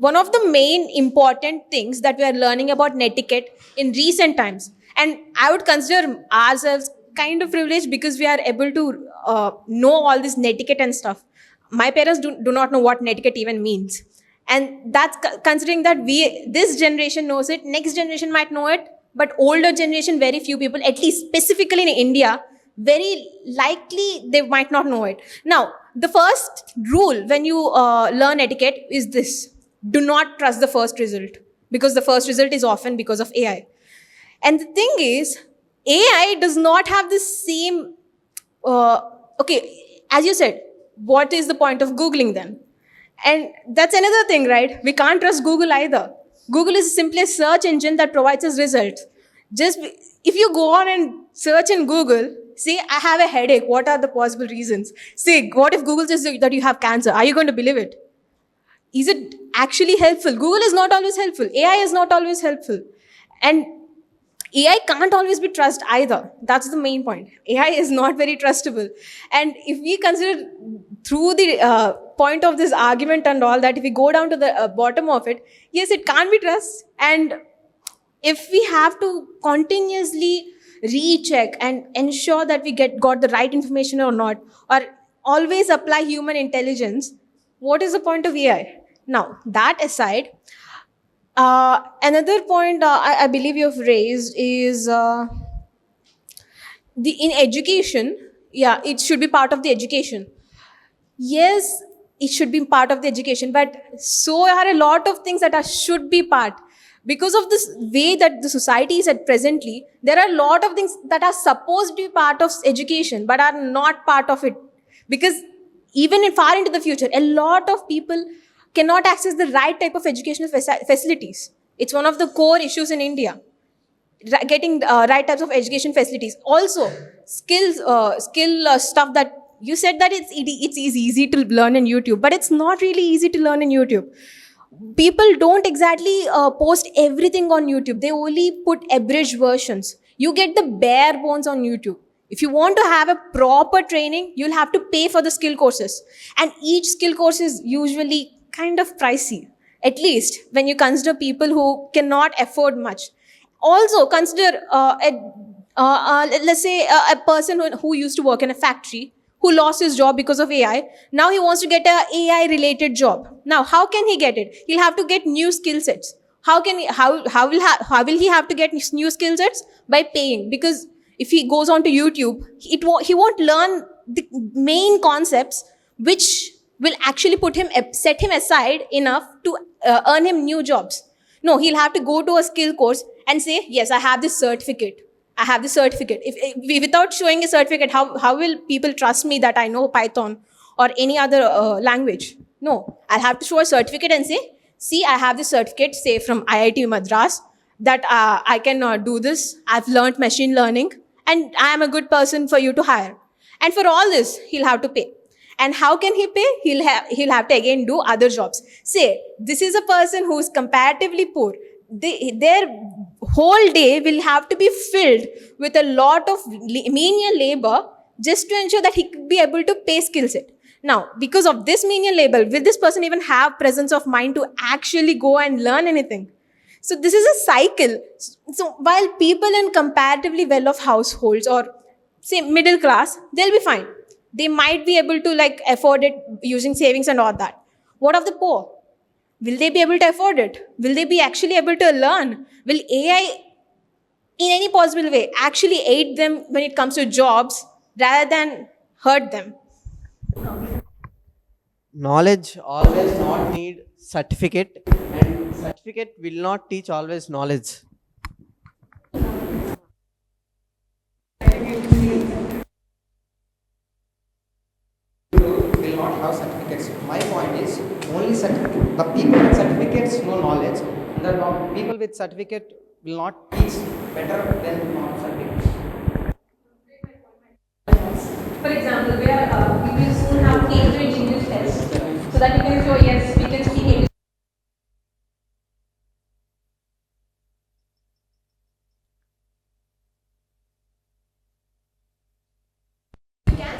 one of the main important things that we are learning about netiquette in recent times. And I would consider ourselves kind of privileged because we are able to know all this netiquette and stuff. My parents do not know what netiquette even means. And that's considering that this generation knows it, next generation might know it, but older generation, very few people, at least specifically in India, very likely they might not know it. Now, the first rule when you learn etiquette is this: do not trust the first result, because the first result is often because of AI. And the thing is, AI does not have the same. Uh, okay, as you said, what is the point of Googling then? And that's another thing, right? We can't trust Google either. Google is simply a search engine that provides us results. If you go on and search in Google, say, I have a headache, what are the possible reasons? Say, what if Google says that you have cancer? Are you going to believe it? Is it actually helpful? Google is not always helpful. AI is not always helpful. And AI can't always be trusted either. That's the main point. AI is not very trustable. And if we consider through the point of this argument and all that, if we go down to the bottom of it, yes, it can't be trusted. And if we have to continuously recheck and ensure that we got the right information or not, or always apply human intelligence, what is the point of AI? Now, that aside, another point I believe you've raised is the in education. Yeah, it should be part of the education. Yes, it should be part of the education, but so are a lot of things that should be part. Because of this way that the society is at presently, there are a lot of things that are supposed to be part of education but are not part of it. Because even far into the future, a lot of people cannot access the right type of educational facilities. It's one of the core issues in India, getting right types of education facilities. Also, skill stuff that you said that it's easy to learn in YouTube, but it's not really easy to learn in YouTube. People don't exactly post everything on YouTube. They only put abridged versions. You get the bare bones on YouTube. If you want to have a proper training, you'll have to pay for the skill courses, and each skill course is usually kind of pricey, at least when you consider people who cannot afford much. Also consider let's say a person who used to work in a factory, who lost his job because of AI. Now he wants to get a AI related job. Now, how can he get it? He'll have to get new skill sets. How will he have to get new skill sets? By paying. Because if he goes on to YouTube, he won't learn the main concepts which will actually set him aside enough to earn him new jobs. No, he'll have to go to a skill course and say, yes, I have this certificate. I have the certificate. Without showing a certificate, how will people trust me that I know Python or any other language? No, I'll have to show a certificate and say, see, I have this certificate, say from IIT Madras, that I can do this. I've learned machine learning, and I am a good person for you to hire. And for all this, he'll have to pay. And how can he pay? He'll have to again do other jobs. Say, this is a person who is comparatively poor. Their whole day will have to be filled with a lot of menial labor just to ensure that he could be able to pay skill set. Now, because of this menial labor, will this person even have presence of mind to actually go and learn anything? So this is a cycle. So while people in comparatively well-off households or say middle class, they'll be fine. They might be able to like afford it using savings and all that. What of the poor? Will they be able to afford it? Will they be actually able to learn? Will AI in any possible way actually aid them when it comes to jobs rather than hurt them? Knowledge always not need certificate, and certificate will not teach always knowledge. Will not have certificates. My point is only certificate. The people with certificates know knowledge, and the people with certificate will not teach better than non certificates. For example, where we will soon have Cambridge English test, so that you can show, yes, we can speak English.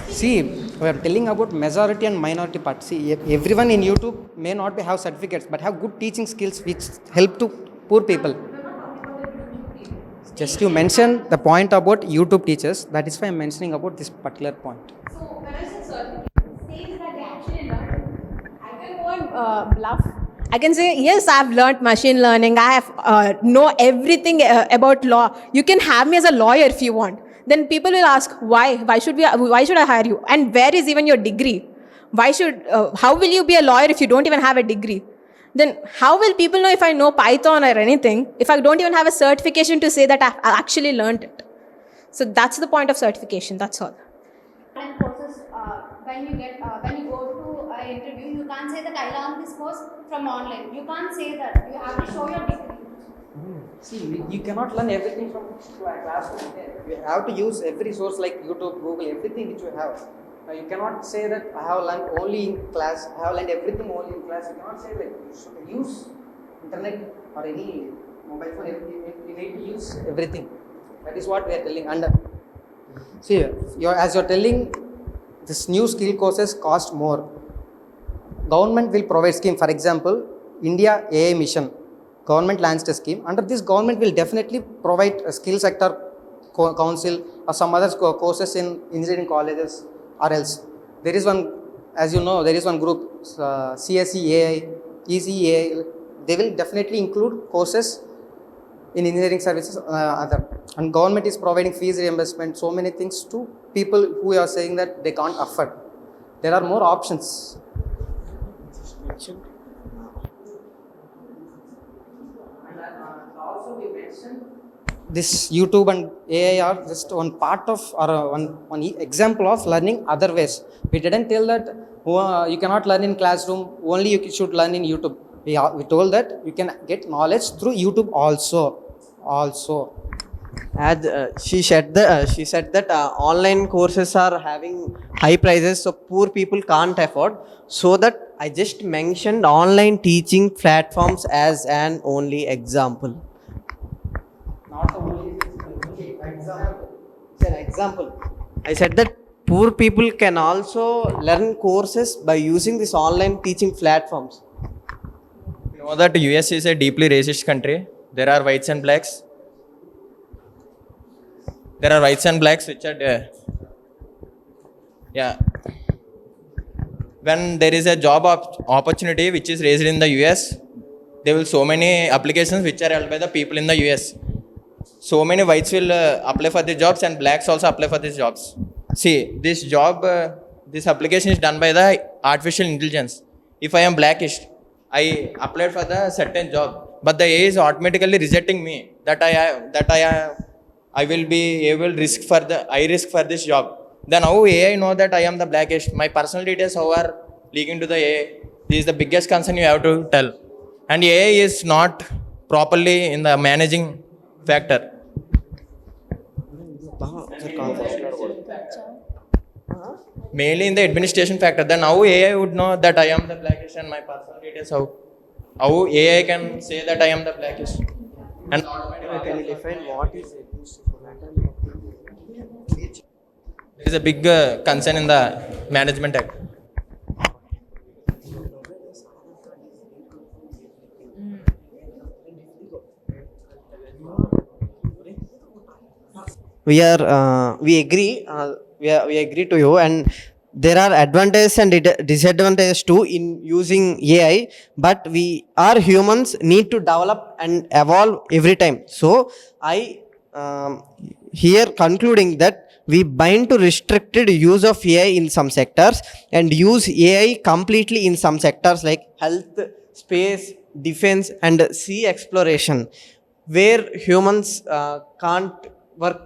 See, We are telling about majority and minority part. See, everyone in YouTube may not have certificates, but have good teaching skills which help to poor people. Just you mentioned the point about YouTube teachers. That is why I'm mentioning about this particular point. So when I say certificate, says that they actually learned. I can go and bluff. I can say yes, I've learned machine learning. I have know everything about law. You can have me as a lawyer if you want. Then people will ask why? Why should we? Why should I hire you? And where is even your degree? Why should? How will you be a lawyer if you don't even have a degree? Then how will people know if I know Python or anything if I don't even have a certification to say that I actually learned it? So that's the point of certification. That's all. Online courses, when you go to an interview, you can't say that I learned this course from online. You can't say that. You have to show your degree. See, you cannot learn everything from a classroom. You have to use every source like YouTube, Google, everything which you have. You cannot say that I have learned only in class. I have learned everything only in class. You cannot say that you should use internet or any mobile phone. You need to use everything. That is what we are telling. And see, as you're telling, this new skill courses cost more. Government will provide scheme. For example, India AI Mission. Government launched a scheme. Under this, government will definitely provide a skill sector council or some other courses in engineering colleges or else. There is one, as you know, there is one group, CSE AI, ECE AI. They will definitely include courses in engineering services. And government is providing fees reimbursement, so many things to people who are saying that they can't afford. There are more options. Also we mentioned this YouTube and AI are just one part of or one example of learning other ways. We didn't tell that you cannot learn in classroom, only you should learn in YouTube. We told that you can get knowledge through YouTube also. As she said that online courses are having high prices, so poor people can't afford. So that I just mentioned online teaching platforms as an only example. Not only example. It's an example. I said that poor people can also learn courses by using these online teaching platforms. You know that US is a deeply racist country. There are whites and blacks. There are whites and blacks which are when there is a job opportunity which is raised in the US, there will so many applications which are held by the people in the US. So many whites will apply for the jobs and blacks also apply for these jobs. See, this job, this application is done by the artificial intelligence. If I am blackish, I applied for the certain job, but the AI is automatically rejecting me that I will be able risk for this job. Then how AI know that I am the blackish? My personal details how are leaking to the AI? This is the biggest concern you have to tell. And AI is not properly in the managing factor. Mainly in the administration factor. Then how AI would know that I am the blackish and my personal details how AI can say that I am the blackish? And Can you define what is administration factor? there is a big concern in the Management Act. We agree to you, and there are advantages and disadvantages too in using AI, but we are humans need to develop and evolve every time. So I here concluding that we bind to restricted use of AI in some sectors and use AI completely in some sectors like health, space, defense and sea exploration, where humans can't work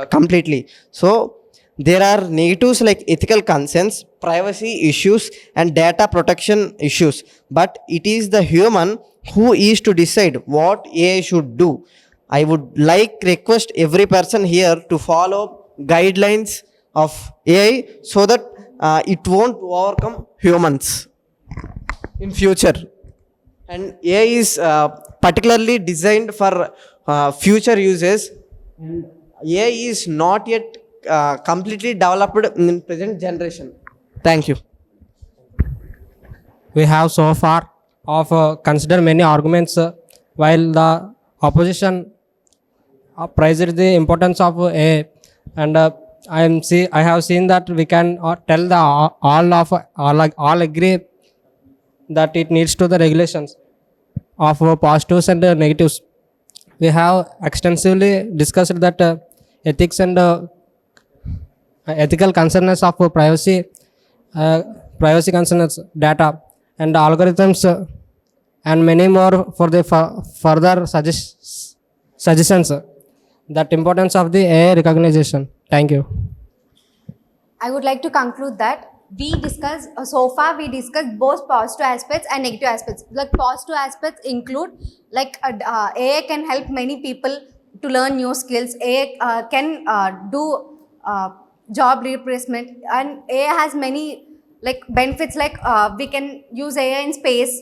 completely. So there are negatives like ethical concerns, privacy issues and data protection issues, but it is the human who is to decide what AI should do. I would request every person here to follow guidelines of AI so that it won't overcome humans in future. And AI is particularly designed for future uses. AI is not yet completely developed in present generation. Thank you. We have so far of considered many arguments while the opposition praised the importance of AI, and I have seen that we can tell the all agree that it needs to the regulations of positives and negatives. We have extensively discussed that ethics and ethical concerns of privacy concerns, data and algorithms, and many more for the further suggestions. That importance of the AI recognition. Thank you. I would like to conclude that so far we discussed both positive aspects and negative aspects. Like positive aspects include like AI can help many people to learn new skills. AI can do job replacement, and AI has many like benefits like we can use AI in space,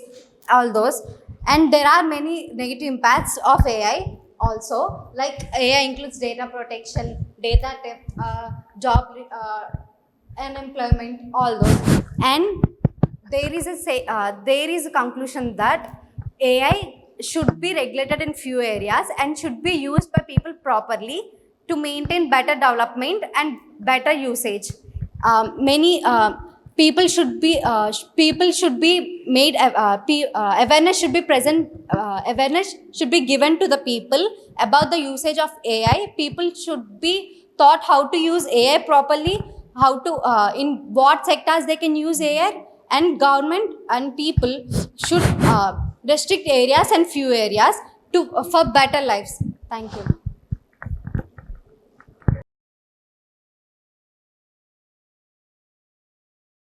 all those. And there are many negative impacts of AI also, like AI includes data protection, data theft, job unemployment, all those. And there is a conclusion that AI should be regulated in few areas and should be used by people properly to maintain better development and better usage. Many people should be made awareness should be present. Awareness should be given to the people about the usage of AI. People should be taught how to use AI properly, how to in what sectors they can use AI, and government and people should restrict areas and few areas to for better lives. Thank you.